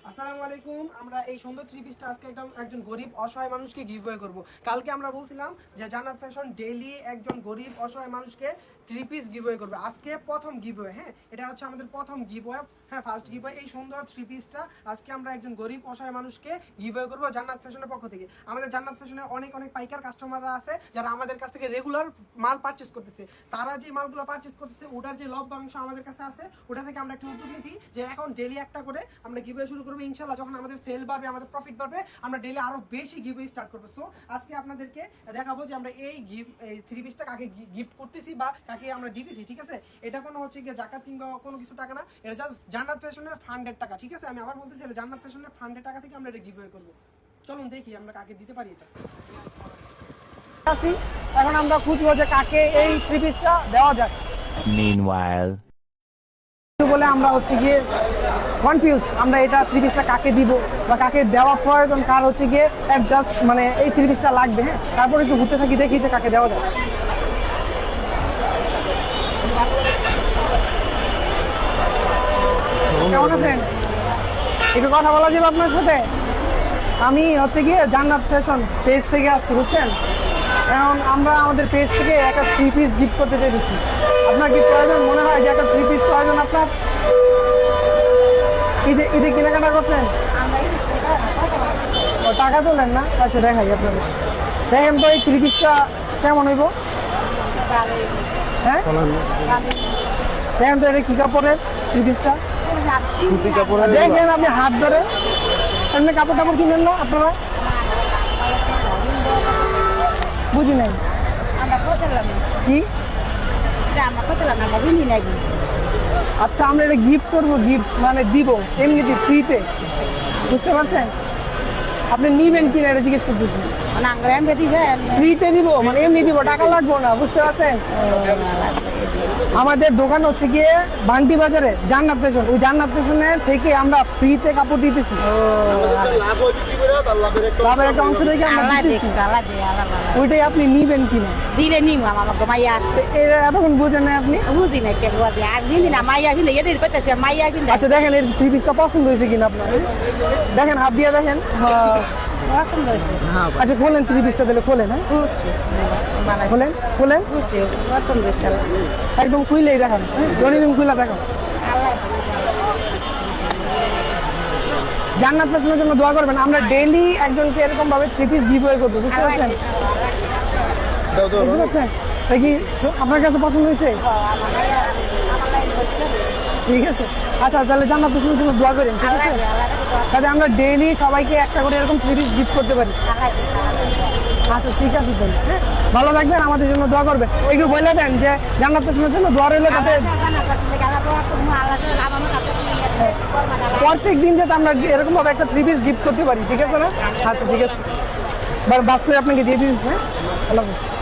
আসসালামু আলাইকুম। আমরা এই সুন্দর থ্রি পিসটা আজকে একজন গরিব অসহায় মানুষকে গিভওয়ে করব। কালকে আমরা বলছিলাম যে জান্নাত ফ্যাশন ডেইলি একজন গরিব অসহায় মানুষকে থ্রি পিস গিভওয়ে করবে। আজকে প্রথম গিভওয়ে, হ্যাঁ, এটা হচ্ছে আমাদের প্রথম গিভওয়ে, হ্যাঁ, ফার্স্ট গিভওয়ে। এই সুন্দর থ্রি পিসটা আজকে আমরা একজন গরিব অসহায় মানুষকে গিভওয়ে করব জান্নাত ফ্যাশনের পক্ষ থেকে। আমাদের জান্নাত ফ্যাশনে অনেক পাইকার কাস্টমাররা আছে যারা আমাদের কাছ থেকে রেগুলার মাল পারচেস করতেছে। তারা যে মালগুলো পারচেস করতেছে ওটার যে লভ্যাংশ আমাদের কাছে আছে ওটা থেকে আমরা একটা উদ্যোগ নিয়েছি যে এখন ডেইলি একটা করে আমরা গিভওয়ে শুরু করবো। ইনশাআল্লাহ যখন আমাদের সেল বাড়বে, আমাদের প্রফিট বাড়বে, আমরা ডেইলি আরো বেশি গিভওয়ে স্টার্ট করবো। সো আজকে আপনাদেরকে দেখাবো যে আমরা এই থ্রি পিসটা কাকে গিফট করতেছি বা কাকে আমরা দিতেছি। ঠিক আছে, এটা কোনো হচ্ছে গিয়ে জাকাত কিংবা কোনো কিছু টাকা না, এটা জাস্ট জান্নাত ফ্যাশনের ফান্ডের টাকা। ঠিক আছে, আমি আবার বলতেছি এটা জান্নাত ফ্যাশনের ফান্ডের টাকা থেকে আমরা এটা গিভওয়ে করবো। চলুন দেখি আমরা কাকে দিতে পারি এটা। এখন আমরা খুঁজবো যে কাকে এই থ্রি পিসটা দেওয়া যায়। Meanwhile, বলে আমরা হচ্ছে গিয়ে কনফিউজ, আমরা এটা থ্রি পিসটা কাকে দিব বা কাকে দেওয়া প্রয়োজন, কার হচ্ছে গিয়ে জাস্ট মানে এই থ্রি পিসটা লাগবে। হ্যাঁ, তারপরে একটু ঘুরতে থাকি, দেখি যে কাকে দেওয়া যায়। কেমন আছেন? একটু কথা বলা যাবে আপনার সাথে? আমি হচ্ছে গিয়ে জান্নাত ফ্যাশন পেজ থেকে আসছি, বুঝছেন। এখন আমরা আমাদের পেজ থেকে একটা থ্রি পিস গিফট করতে চাইছি। আপনার কি প্রয়োজন মনে হয় যে একটা থ্রি পিস প্রয়োজন আপনার? ঈদে কেনাকাটা করছেন? ও, টাকা তোলেন না? আচ্ছা, দেখাই আপনাদের। দেখেন তো এই থ্রি পিসটা কেমন হইব। হ্যাঁ, দেখেন তো এটা কি কাপড়ের থ্রি পিসটা। সুতি কাপড়ের। দেখেন আপনি হাত ধরে এমনি কাপড় টাপড় কিনেন না আপনারা? বুঝি নাই কি। আচ্ছা, আমরা এটা গিফট করবো, গিফট মানে দিব এমনিতে ফ্রিতে, বুঝতে পারছেন? আপনি নিবেন কিনা এটা জিজ্ঞেস করতেছি। ফ্রিতে দিব মানে এমনি দিব, টাকা লাগবো না, বুঝতে পারছেন? আমাদের দোকান হচ্ছে গিয়ে বান্টি বাজারে জান্নাত ফ্যাশন, ওই জান্নাত ফ্যাশনের থেকে আমরা ফ্রিতে কাপড় দিতেছি। লাভের একটা অংশ থেকে আমরা দিতেছি, ওইটাই আপনি নিবেন কিনা দিলে নিম আমাকে মাইয়া আসবে এতক্ষণ বুঝেন না আপনি? বুঝি না কেন আর বিন্দি না মাইয়া বিন্দে এদের পেতেছে মাইয়া বিন্দে। আচ্ছা, দেখেন এর থ্রি পিসটা পছন্দ হয়েছে কিনা আপনার? দেখেন, হাত দিয়ে দেখেন। পছন্দ হয়েছে। আচ্ছা, খোলেন থ্রি পিসটা, দিলে খোলেন। হ্যাঁ, খোলেন খোলেন, পছন্দ হয়েছে একদম খুইলেই দেখান। একদম খুইলা দেখান। জান্নাত ফ্যাশনের জন্য দোয়া করবেন। আমরা ডেইলি একজনকে এরকম ভাবে থ্রি পিস গিভওয়ে করবো, বুঝতে পারছেন? বুঝতে পারছেন? তাই কি আপনার কাছে পছন্দ হয়েছে? ঠিক আছে, আচ্ছা, তাহলে জান্নাত ফ্যাশনের জন্য দোয়া করেন। ঠিক আছে, তাহলে আমরা ডেইলি সবাইকে একটা করে এরকম থ্রি পিস গিফট করতে পারি। আচ্ছা, ঠিক আছে তাহলে। হ্যাঁ, ভালো থাকবেন, আমাদের জন্য দোয়া করবেন। একটু বলে দেন যে জান্নাত ফ্যাশনের জন্য দোয়া রইল, যাতে প্রত্যেক দিন যাতে আমরা এরকম ভাবে একটা থ্রি পিস গিফট করতে পারি। ঠিক আছে না? আচ্ছা, ঠিক আছে, বাস করে আপনাকে দিয়ে দিচ্ছি। হ্যাঁ, আল্লাহ হাফেজ।